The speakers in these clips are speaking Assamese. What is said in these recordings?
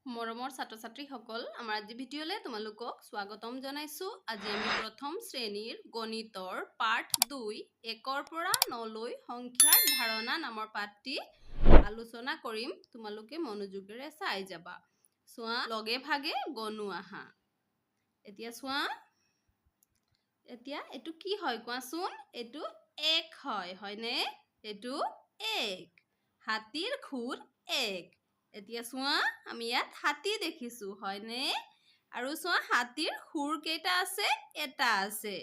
মৰমৰ ছাত্ৰ-ছাত্ৰীসকল আমাৰ আজি ভিডিঅ'লে তোমালোকক স্বাগতম জনাইছো। আজি আমি প্ৰথম শ্ৰেণীৰ গণিতৰ পাঠ 2 1ৰ পৰা 9 লৈ সংখ্যাৰ ধাৰণা নামৰ পাঠটি আলোচনা কৰিম। তোমালোকে মনোযোগেৰে চাই যাবা। চোৱা লগে ভাগে গণো আহা। এতিয়া চোৱা এতিয়া এটো কি হয় কোৱাচোন? এটো 1 হয় হয়নে? এটো 1 হাতীৰ খুৰ 1 এতিয়া চোৱা আমি ইয়াত হাতী দেখিছো হয়নে আৰু চোৱা হাতীৰ খুৰ কেইটা আছে এটা আছে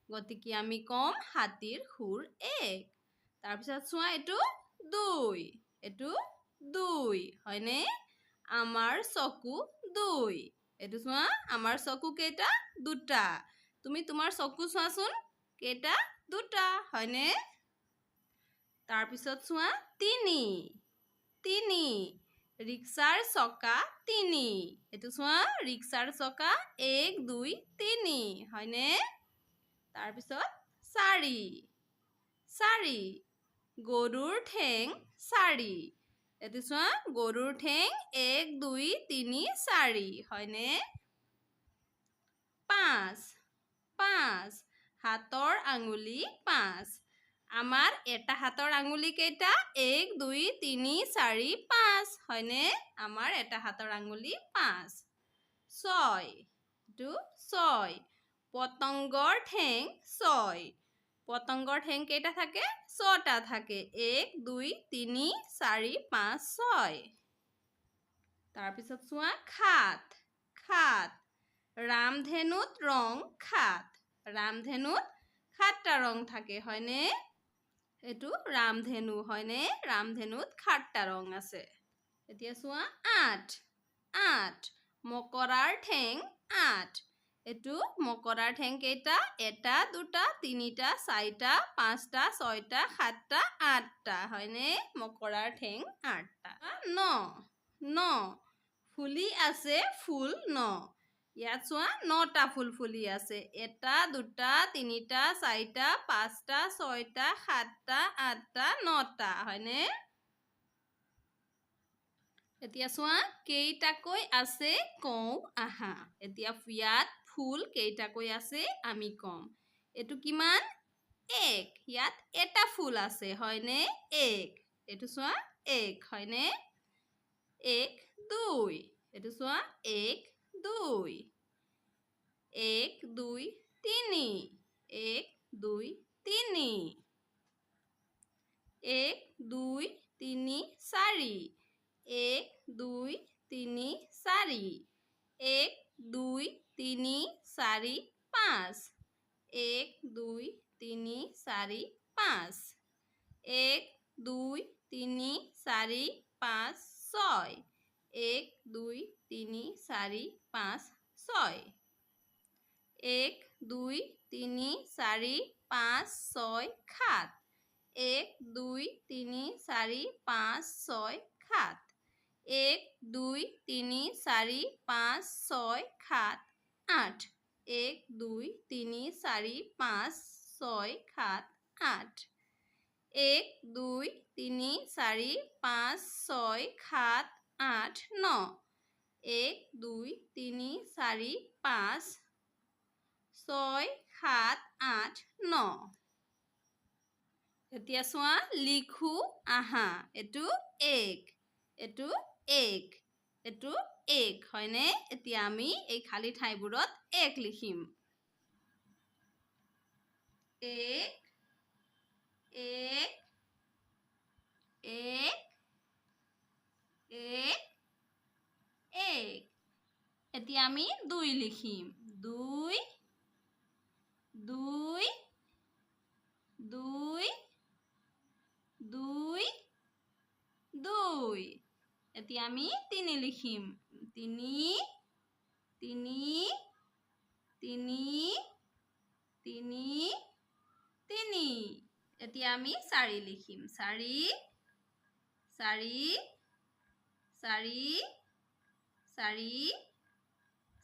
গতিকে আমি কম হাতীৰ খুৰ 1 তাৰ পিছত চোৱা এটো 2 হয়নে আমাৰ চকু 2 এটো চোৱা আমাৰ চকু কেইটা দুটা তুমি তোমাৰ চকু চোৱাচোন কেইটা দুটা হয়নে তাৰ পিছত চোৱা 3 ৰিক্সাৰ চকা 3 এটো চোৱা ৰিক্সাৰ চকা 1 2 3 হয়নে তাৰ পিছত 4 গৰুৰ ঠেং 4 এটো চোৱা গৰুৰ ঠেং 1 2 3 4 হয়নে 5 হাতৰ আঙুলি 5 আমাৰ এটা হাতৰ আঙুলি কেইটা 1 2 3 4 5 হয়নে আমাৰ এটা হাতৰ আঙুলি 5 6 পতংগৰ ঠেং 6 পতংগৰ ঠেং কেইটা থাকে 6টা থাকে 1 2 3 4 5 6 তাৰ পিছত চোৱা খাত ৰামধেনুত ৰং খাত ৰামধেনুত 7টা ৰং থাকে হয়নে এটো ৰামধেনু হয়নে ৰামধেনুত 7টা ৰং আছে এতিয়া চোৱা 8 মকৰাৰ ঠেং 8 এটো মকৰাৰ ঠেং কেইটা 1 2 3 4 5 6 7 8টা হয়নে মকৰাৰ ঠেং 8টা 9 ফুলি আছে ফুল 9 ইয়াত চোৱা 9টা ফুল ফুলি আছে 1 2 3 4 5 6 7 8 9টা হয়নে এতিয়া চোৱা কেইটাকৈ আছে কওঁ আহা এতিয়া ইয়াত ফুল কেইটাকৈ আছে আমি কম এটো কিমান 1 ইয়াত এটা ফুল আছে হয়নে 1 এটো চোৱা 1 হয়নে 1 2 এটো চোৱা 1 2 1 2 3 1 2 3 1 2 3 4 1 2 3 4 1 2 3 4 5 1 2 3 4 5 1 2 3 4 5 6 1 2 3 4 5 6 1 2 3 4 5 6 7 1 2 3 4 5 6 7 1 2 3 4 5 6 7 8 1 2 3 4 5 6 7 8 1 2 3 4 5 6 7 8 9 1 2 3 4 5 6 7 8 9 এতিয়া চোৱা লিখো আহা এটো 1 এটো 1 হয়নে এতিয়া আমি এই খালি ঠাইবোৰত 1 লিখিম 1 1 1 1 1 এতিয়া আমি 2 লিখিম 2 2 2 2 2 এতিয়া আমি 3 লিখিম 3 3 3 3 3 এতিয়া আমি 4 লিখিম 4 4 4 4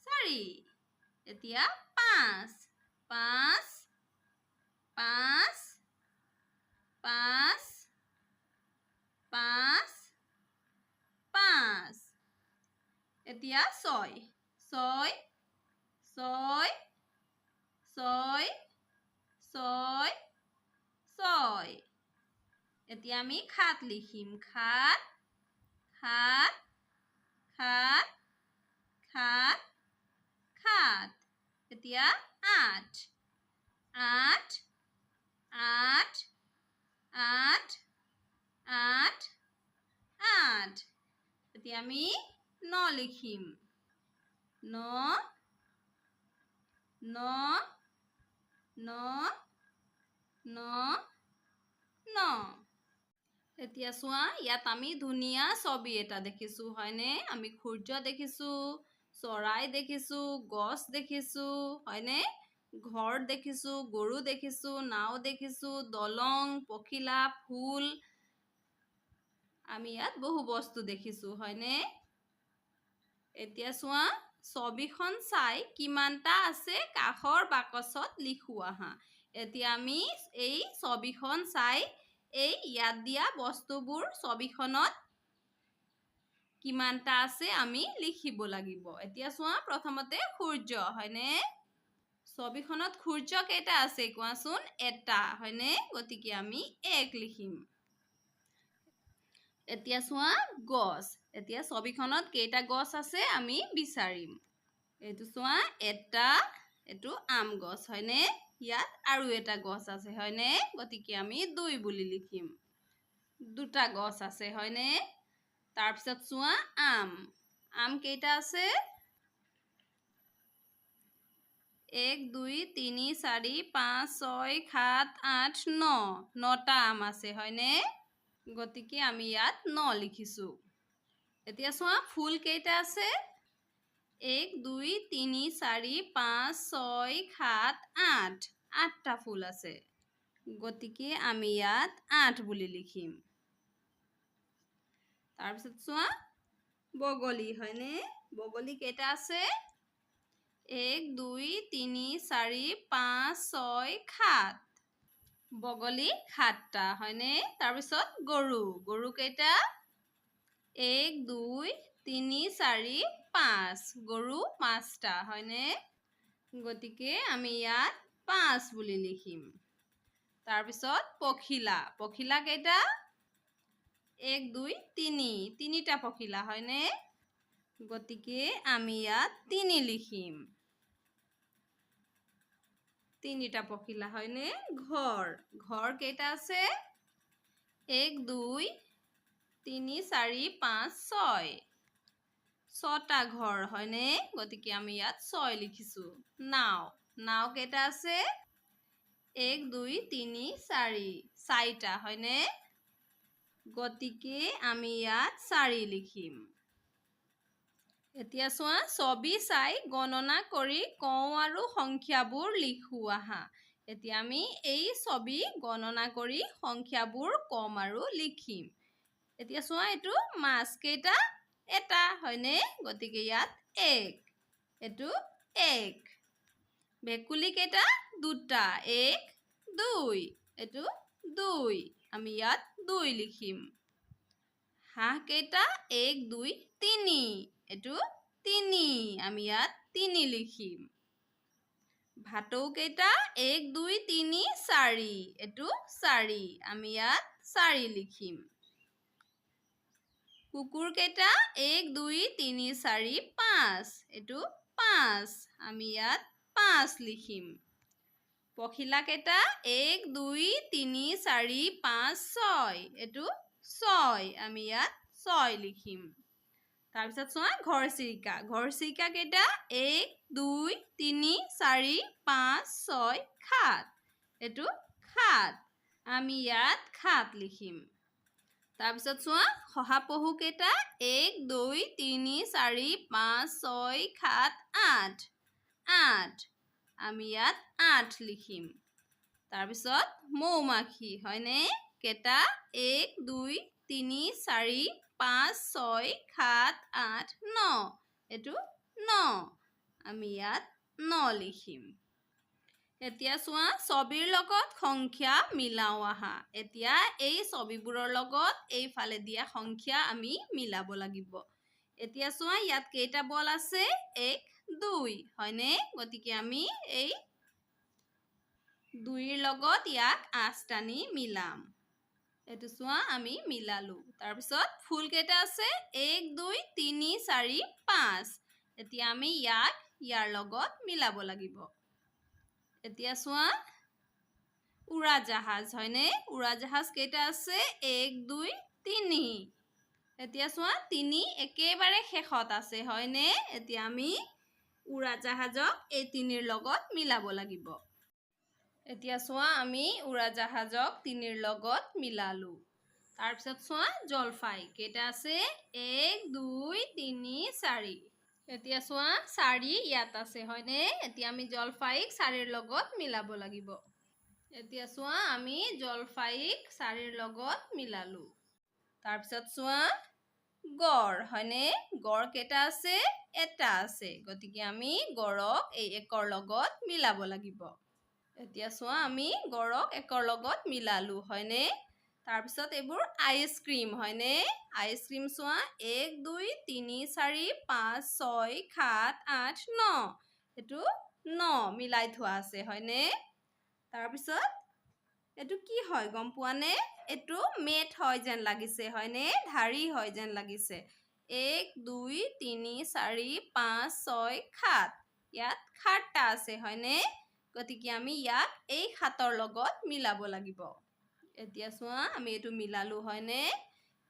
4 এতিয়া 5 5 5 5 5 5 এতিয়া 6 6 6 6 6 6 এতিয়া আমি 7 লিখিম 7 7 7 7 7 এতিয়া 8 8 8 8 8 8 এতিয়া আমি 9 লিখিম 9 9 9 9 9 এতিয়া চোৱা ইয়াত আমি ধুনীয়া ছবি এটা দেখিছো হয়নে আমি সূৰ্য দেখিছো চৰাই দেখিছো গছ দেখিছো হয়নে ঘৰ দেখিছো গৰু দেখিছো নাও দেখিছো দলং পখিলা ফুল আমি ইয়াত বহু বস্তু দেখিছো হয়নে এতিয়া চোৱা ছবিখন চাই কিমানটা আছে কাষৰ বাকচত লিখো আহা এতিয়া আমি এই ছবিখন চাই এই ইয়াত দিয়া বস্তুবোৰ ছবিখনত কিমানটা আছে আমি লিখিব লাগিব এতিয়া চোৱা প্ৰথমতে সূৰ্য হয়নে ছবিখনত সূৰ্য কেইটা আছে কোৱাচোন এটা হয়নে গতিকে আমি 1 লিখিম এতিয়া চোৱা গছ এতিয়া ছবিখনত কেইটা গছ আছে আমি বিচাৰিম এইটো চোৱা এটা এটো আম গছ হয়নে ইয়াত আৰু এটা গছ আছে হয়নে গতিকে আমি 2 বুলি লিখিম দুটা গছ আছে হয়নে তাৰ পিছত চোৱা আম কেইটা আছে 1 2 3 4 5 6 7 8 9 9টা আম আছে হয়নে গতিকে আমি ইয়াত 9 লিখিছো এতিয়া চোৱা ফুল কেইটা আছে 1 2 3 4 5 6 7 8 8টা ফুল আছে গতিকে আমি ইয়াত 8 বুলি লিখিম তাৰপিছত চোৱা বগলী হয়নে বগলী কেইটা আছে 1 2 3 4 5 6 7 বগলী 7টা হয়নে তাৰপিছত গৰু কেইটা 1 2 3 4 5 গৰু 5টা হয়নে গতিকে আমি ইয়াত 5 বুলি লিখিম তাৰপিছত পখিলা কেইটা 1 2 3 তিনিটা পখিলা হয়নে গতিকে আমি ইয়াত 3 লিখিম তিনিটা পখিলা হয়নে ঘৰ কেইটা আছে 1 2 3 4 5 6 6টা ঘৰ হয়নে গতিকে আমি ইয়াত 6 লিখিছো নাও কেইটা আছে 1 2 3 4 4টা হয়নে গতিকে আমি ইয়াত 4 লিখিম এতিয়া চোৱা ছবি চাই গণনা কৰি কওঁ আৰু সংখ্যাবোৰ লিখো আহা এতিয়া আমি এই ছবি গণনা কৰি সংখ্যাবোৰ কম আৰু লিখিম এতিয়া চোৱা এইটো মাছ কেইটা এটা হয়নে গতিকে ইয়াত 1 এইটো 1 ভেকুলী কেইটা দুটা 1 2 এইটো 2 আমি ইয়াত 2 লিখিম হাঁহ কেইটা 1 2 3 এইটো 3 আমি ইয়াত 3 লিখিম ভাটৌ কেইটা 1 2 3 4 এইটো 4 আমি ইয়াত 4 লিখিম কুকুৰ কেইটা 1 2 3 4 5 এইটো 5 আমি ইয়াত 5 লিখিম পখিলা কেইটা 1 2 3 4 5 6 এইটো 6 আমি ইয়াত 6 লিখিম তাৰপিছত চোৱা ঘৰচিৰিকা কেইটা 1 2 3 4 5 6 7 এইটো 7 আমি ইয়াত 7 লিখিম তাৰপিছত চোৱা শহাপহু কেইটা 1 2 3 4 5 6 7 8 8 আমি ইয়াত 8 লিখিম তাৰপিছত মৌমাখি হয়নে কেইটা 1 2 3 4 5 6 7 8 9 এইটো 9 আমি ইয়াত 9 লিখিম এতিয়া চোৱা ছবিৰ লগত সংখ্যা মিলাও আহা এতিয়া এই ছবিবোৰৰ লগত এইফালে দিয়া সংখ্যা আমি মিলাব লাগিব এতিয়া চোৱা ইয়াত কেইটা বল আছে 1 2 হয়নে গতিকে আমি এই 2 ৰ লগত ইয়াক আঁচ টানি মিলাম এটো চোৱা আমি মিলালো তাৰ পিছত ফুল কেইটা আছে 1 2 3 4 5 এতিয়া আমি ইয়াক ইয়াৰ লগত মিলাব লাগিব এতিয়া চোৱা উৰাজাহাজ হয়নে উৰাজাহাজ কেইটা আছে 1 2 3 এতিয়া চোৱা 3 একেবাৰে শেষত আছে হয়নে এতিয়া আমি উৰাজাহাজক এই 3 ৰ লগত মিলাব লাগিব এতিয়া চোৱা আমি উৰাজাহাজক 3 ৰ লগত মিলালো তাৰ পিছত চোৱা জলফাই কেইটা আছে 1 2 3 4 এতিয়া চোৱা 4 ইয়াত আছে হয়নে এতিয়া আমি জলফাইক 4 ৰ লগত মিলাব লাগিব এতিয়া চোৱা আমি জলফাইক 4 ৰ লগত মিলালো তাৰ পিছত চোৱা গড় হয়নে গড় কেইটা আছে এটা আছে গতিকে আমি গড়ক এই একৰ লগত মিলাব লাগিব এতিয়া চোৱা আমি গড়ক একৰ লগত মিলালো হয়নে তাৰ পিছত এবোৰ আইসক্ৰীম হয়নে আইসক্ৰীম চোৱা 1 2 3 4 5 6 7 8 9 এটো 9 মিলাই থোৱা আছে হয়নে তাৰ পিছত এটো কি হয় গম পোৱানে এটো মেট হয় যেন লাগিছে হয়নে ধাৰী হয় যেন লাগিছে 1 2 3 4 5 6 7 ইয়াত 7টা আছে হয়নে গতিকে আমি ইয়াক এই 7ৰ লগত মিলাব লাগিব এতিয়া চোৱা আমি এটো মিলালো হয়নে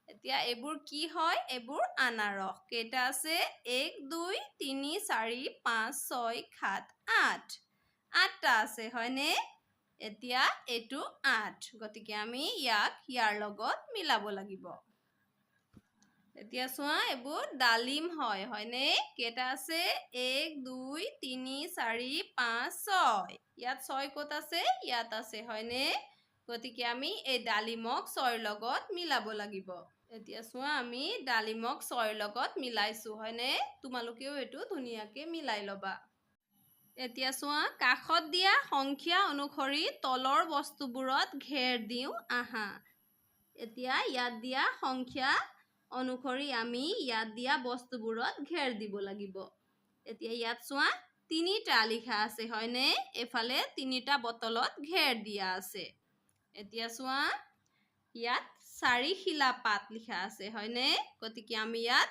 এতিয়া এবোৰ কি হয় এবোৰ আনাৰস কেইটা আছে 1 2 3 4 5 6 7 8 8টা আছে হয়নে এতিয়া এটো 8 গতিকে আমি ইয়াক ইয়াৰ লগত মিলাব লাগিব এতিয়া চোৱা এবোৰ ডালিম হয় হয়নে কেইটা আছে 1 2 3 4 5 6 ইয়াত 6 ক'ত আছে ইয়াত আছে হয়নে গতিকে আমি এই ডালিমক 6 ৰ লগত মিলাব লাগিব এতিয়া চোৱা আমি ডালিমক 6 ৰ লগত মিলাইছো হয়নে তোমালোকেও এটো ধুনিয়াকে মিলাই লবা এতিয়া চোৱা কাখত দিয়া সংখ্যা অনুসৰি তলৰ বস্তুবোৰত ঘেৰ দিও আহা এতিয়া ইয়াত দিয়া সংখ্যা অনুসৰি আমি ইয়াত দিয়া বস্তুবোৰত ঘেৰ দিব লাগিব এতিয়া ইয়াত চোৱা 3টা লিখা আছে হয়নে এফালে 3টা বটলত ঘেৰ দিয়া আছে এতিয়া চোৱা ইয়াত 4 শিলা পাত লিখা আছে হয়নে গতিকে আমি ইয়াত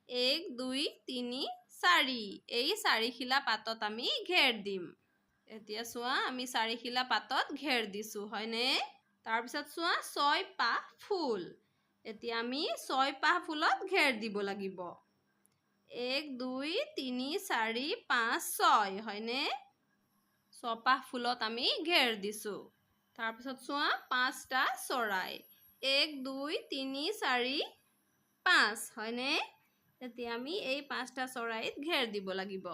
1 2 3 4 এই 4 শিলা পাতত আমি ঘেৰ দিম এতিয়া চোৱা আমি 4 শিলা পাতত ঘেৰ দিছো হয়নে তাৰ পিছত চোৱা 6 পাহ ফুল এতিয়া আমি 6 পাহ ফুলত ঘেৰ দিব লাগিব 1 2 3 4 5 6 হয়নে 6 পাহ ফুলত আমি ঘেৰ দিছো তাৰ পিছত চোৱা 5টা চৰাই 1 2 3 4 5 হয়নে এতিয়া আমি এই 5টা চৰাইত ঘেৰ দিব লাগিব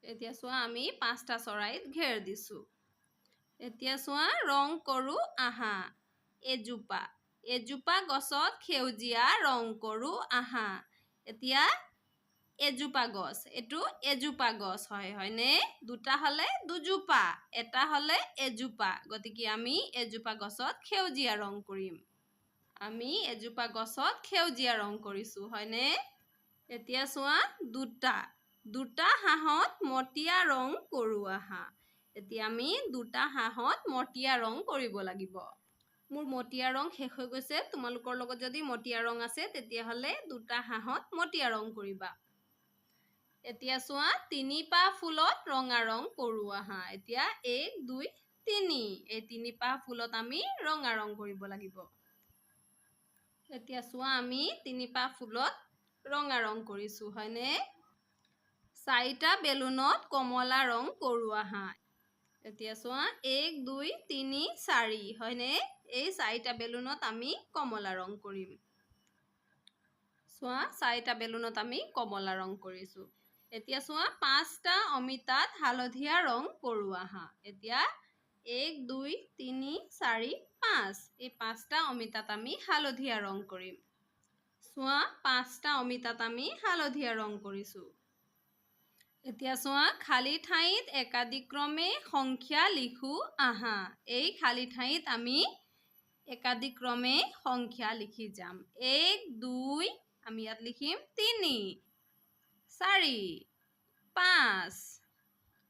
এতিয়া চোৱা আমি 5টা চৰাইত ঘেৰ দিছো এতিয়া চোৱা ৰং কৰো আহা এজোপা গছত সেউজীয়া ৰং কৰো আহা এতিয়া এজোপা গছ এটো এজোপা গছ হয় হয়নে দুটা হলে দুজোপা এটা হলে এজোপা গতিকে আমি এজোপা গছত সেউজীয়া ৰং কৰিম আমি এজোপা গছত সেউজীয়া ৰং কৰিছো হয়নে এতিয়া চোৱা দুটা হাঁহত মটিয়া ৰং কৰো আহা এতিয়া আমি দুটা হাঁহত মটিয়া ৰং কৰিব লাগিব মোৰ মটিয়া ৰং শেষ হৈ গৈছে তোমালোকৰ লগত যদি মটিয়া ৰং আছে তেতিয়া হলে দুটা হাঁহত মটিয়া ৰং কৰিবা এতিয়া চোৱা 3 পাহ ফুলত ৰঙা ৰং কৰো আহা এতিয়া 1 2 3 এই 3 পাহ ফুলত আমি ৰঙা ৰং কৰিব লাগিব এতিয়া চোৱা আমি 3 পাহ ফুলত ৰঙা ৰং কৰিছো হয়নে 4টা বেলুনত কমলা ৰং কৰো আহা এতিয়া চোৱা 1 2 3 4 হয়নে এই 4টা বেলুনত আমি কমলা ৰং কৰিম চোৱা 4টা বেলুনত আমি কমলা ৰং কৰিছো এতিয়া চোৱা 5টা অমিতাত হালধীয়া ৰং কৰো আহা এতিয়া 1 2 3 4 5 এই 5টা অমিতাত আমি হালধীয়া ৰং কৰিম চোৱা 5টা অমিতাত আমি হালধীয়া ৰং কৰিছো এতিয়া চোৱা খালি ঠাইত একাদিক্ৰমে সংখ্যা লিখো আহা এই খালি ঠাইত আমি একাদিক্ৰমে সংখ্যা লিখি যাম 1 2 আমি ইয়াত লিখিম 3 4 5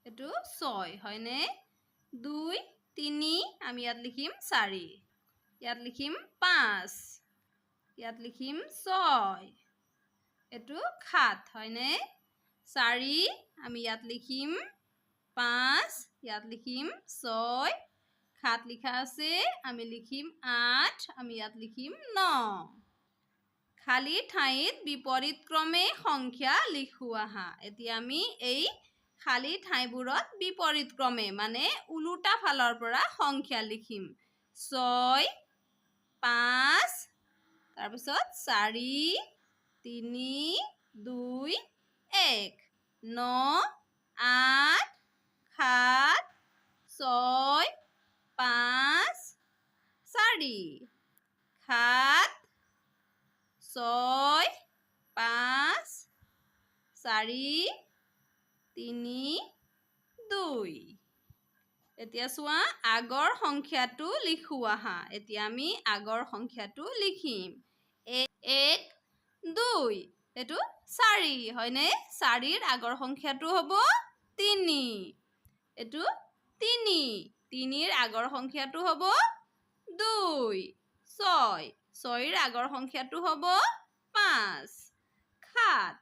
এটো 6 হয়নে 2 3 আমি ইয়াত লিখিম 4 ইয়াত লিখিম 5 ইয়াত লিখিম 6 এটো 7 হয়নে 4 আমি ইয়াত লিখিম 5 ইয়াত লিখিম 6 7 লিখা আছে আমি লিখিম 8 আমি ইয়াত লিখিম 9 খালি ঠাইত বিপৰীত ক্ৰমে সংখ্যা লিখো আহা এতিয়া আমি এই খালি ঠাইবোৰত বিপৰীত ক্ৰমে মানে উলুটা ফালৰ পৰা সংখ্যা লিখিম 6 5 তাৰ পিছত 4 3 2 1 9 8 7 6 5 4 7 6 5 4 3 2 এতিয়া চোৱা আগৰ সংখ্যাটো লিখো আহা এতিয়া আমি আগৰ সংখ্যাটো লিখিম 1 2 এটো 4 হয়নে 4ৰ আগৰ সংখ্যাটো হ'ব 3 এটো 3 3ৰ আগৰ সংখ্যাটো হ'ব 2 6 6ৰ আগৰ সংখ্যাটো হ'ব 5 7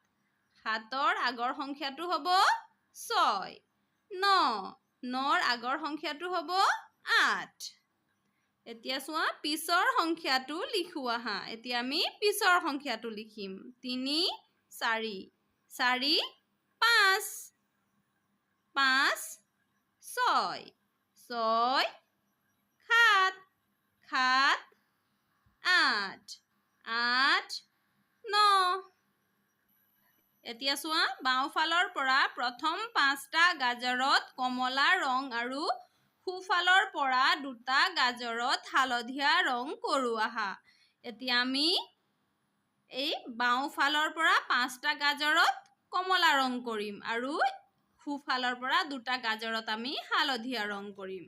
7ৰ আগৰ সংখ্যাটো হ'ব 6 9 9ৰ আগৰ সংখ্যাটো হ'ব 8 এতিয়া চোৱা পিছৰ সংখ্যাটো লিখো আহা এতিয়া আমি পিছৰ সংখ্যাটো লিখিম 3 4 4 5 5 6 6 7 7 8 8 9 এতিয়া চোৱা বাওঁফালৰ পৰা প্ৰথম 5টা গাজৰত কমলা ৰং আৰু সোঁফালৰ পৰা 2টা গাজৰত হালধীয়া ৰং কৰো আহা এতিয়া আমি এই বাওঁফালৰ পৰা 5টা গাজৰত কমলা ৰং কৰিম আৰু সোঁফালৰ পৰা 2টা গাজৰত আমি হালধীয়া ৰং কৰিম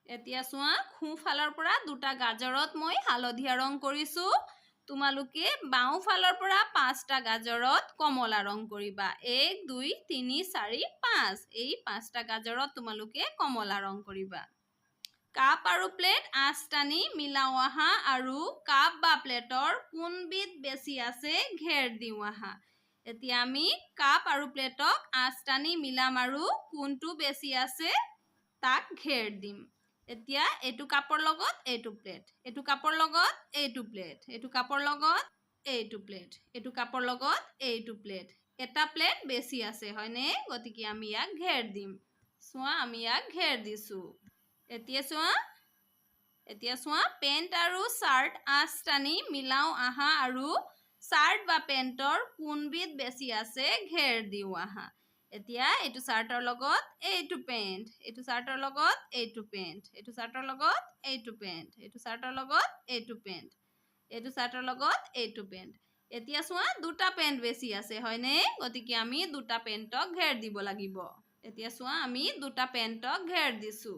এতিয়া চোৱা সোঁফালৰ পৰা 2টা গাজৰত মই হালধীয়া ৰং কৰিছো তোমালোকে বাওঁফালৰ পৰা 5টা গাজৰত কমলা ৰং কৰিবা 1 2 3 4 5 এই 5টা গাজৰত তোমালোকে কমলা ৰং কৰিবা কাপ আৰু প্লেট আঁচটানি মিলাও আহা আৰু কাপ বা প্লেটৰ কোনবিধ বেছি আছে ঘেৰ দিও আহা এতিয়া আমি কাপ আৰু প্লেটক আঁচটানি মিলাম আৰু কোনটো বেছি আছে তাক ঘেৰ দিম এতিয়া এটু কাপৰ লগত এটু প্লেট এটু কাপৰ লগত এইটু প্লেট এটু কাপৰ লগত এইটু প্লেট এটু কাপৰ লগত এইটু প্লেট এটা প্লেট বেছি আছে হয়নে গতিকে আমি ইয়াক ঘেৰ দিম চোৱা আমি ইয়াক ঘেৰ দিছো এতিয়া চোৱা পেন্ট আৰু শাৰ্ট আঁচটানি মিলাও আহা আৰু শাৰ্ট বা পেন্টৰ কোনবিধ বেছি আছে ঘেৰ দিও আহা এতিয়া এটু শাৰ্টৰ লগত এইটু পেন্ট এটু শাৰ্টৰ লগত এইটু পেন্ট এটু শাৰ্টৰ লগত এইটু পেন্ট এটু শাৰ্টৰ লগত এইটু পেন্ট এটু শাৰ্টৰ লগত এইটু পেন্ট এতিয়া চোৱা 2টা পেন্ট বেছি আছে হয়নে গতিকে আমি 2টা পেন্টক ঘেৰ দিব লাগিব এতিয়া চোৱা আমি 2টা পেন্টক ঘেৰ দিছো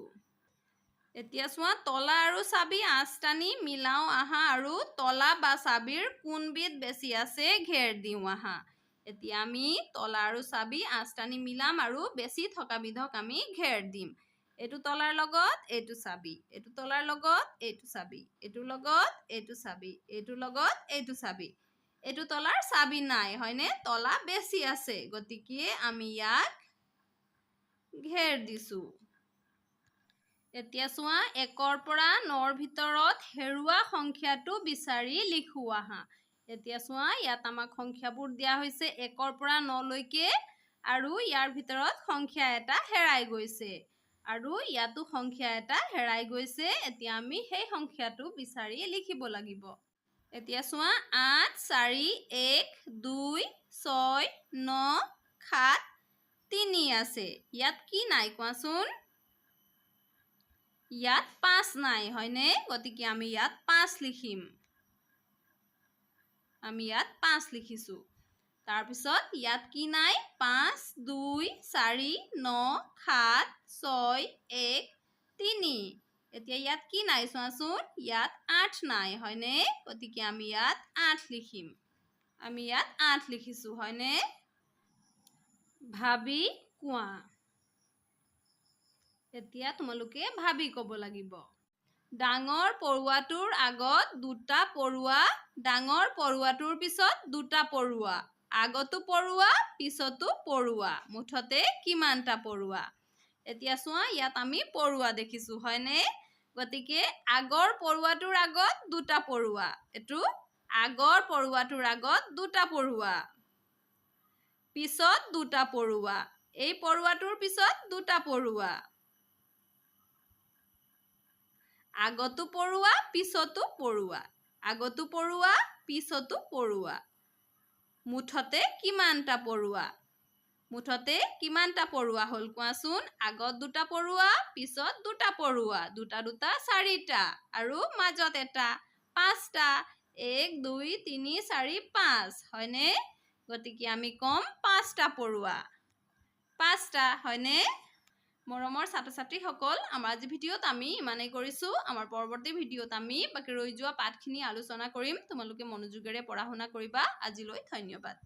এতিয়া চোৱা তলা আৰু চাবি আঁচটানি মিলাও আহা আৰু তলা বা চাবিৰ কোনবিধ বেছি আছে ঘেৰ দিও আহা এতিয়া আমি তলা আৰু চাবি আঁচটানি মিলাম আৰু বেছি থকা বিধক আমি ঘেৰ দিম এটু তলাৰ লগত এটু চাবি এটু তলাৰ লগত এটু চাবি এটুৰ লগত এটু চাবি এটুৰ লগত এটু চাবি এটু তলাৰ চাবি নাই হয়নে তলা বেছি আছে গতিকে আমি ইয়াক ঘেৰ দিছো এতিয়া চোৱা 1ৰ পৰা 9ৰ ভিতৰত হেৰুৱা সংখ্যাটো বিচাৰি লিখো আহা এতিয়া চোৱা ইয়াত আমাক সংখ্যাবোৰ দিয়া হৈছে 1ৰ পৰা 9 লৈকে আৰু ইয়াৰ ভিতৰত সংখ্যা এটা হেৰাই গৈছে আৰু ইয়াতো সংখ্যা এটা হেৰাই গৈছে এতিয়া আমি সেই সংখ্যাটো বিচাৰি লিখিব লাগিব এতিয়া চোৱা 8 4 1 2 6 9 7 3 আছে ইয়াত কি নাই কোৱাচোন ইয়াত 5 নাই হয়নে গতিকে আমি ইয়াত 5 লিখিম আমি ইয়াত 5 লিখিছো তাৰ পিছত ইয়াত কি নাই 5 2 4 9 7 6 1 3 এতিয়া ইয়াত কি নাই চোৱাচোন ইয়াত 8 নাই হয়নে গতিকে আমি ইয়াত 8 লিখিম আমি ইয়াত 8 লিখিছো হয়নে ভাবি কোৱা এতিয়া তোমালোকে ভাবি ক'ব লাগিব ডাঙৰ পৰুৱাটোৰ আগত দুটা পৰুৱা ডাঙৰ পৰুৱাটোৰ পিছত দুটা পৰুৱা আগতো পৰুৱা পিছতো পৰুৱা মুঠতে কিমানটা পৰুৱা এতিয়া চোৱা ইয়াত আমি পৰুৱা দেখিছো হয়নে গতিকে আগৰ পৰুৱাটোৰ আগত দুটা পৰুৱা এটো আগৰ পৰুৱাটোৰ আগত দুটা পৰুৱা পিছত দুটা পৰুৱা এই পৰুৱাটোৰ পিছত দুটা পৰুৱা আগতো পৰুৱা পিছতো পৰুৱা আগতো পৰুৱা পিছতো পৰুৱা মুঠতে কিমানটা পৰুৱা হল কোৱাচোন আগত দুটা পৰুৱা পিছত দুটা পৰুৱা দুটা দুটা চাৰিটা আৰু মাজত এটা পাঁচটা 1 2 3 4 5 হয়নে গতিকে আমি কম পাঁচটা পৰুৱা পাঁচটা হয়নে মৰমৰ ছাত্ৰ-ছাত্ৰীসকল আমাৰ আজি ভিডিঅ'ত আমি ইমানেই কৰিছো আমাৰ পৰৱৰ্তী ভিডিঅ'ত আমি বাকি ৰৈ যোৱা পাঠখিনি আলোচনা কৰিম তোমালোকে মনোযোগেৰে পঢ়া শুনা কৰিবা আজিলৈ ধন্যবাদ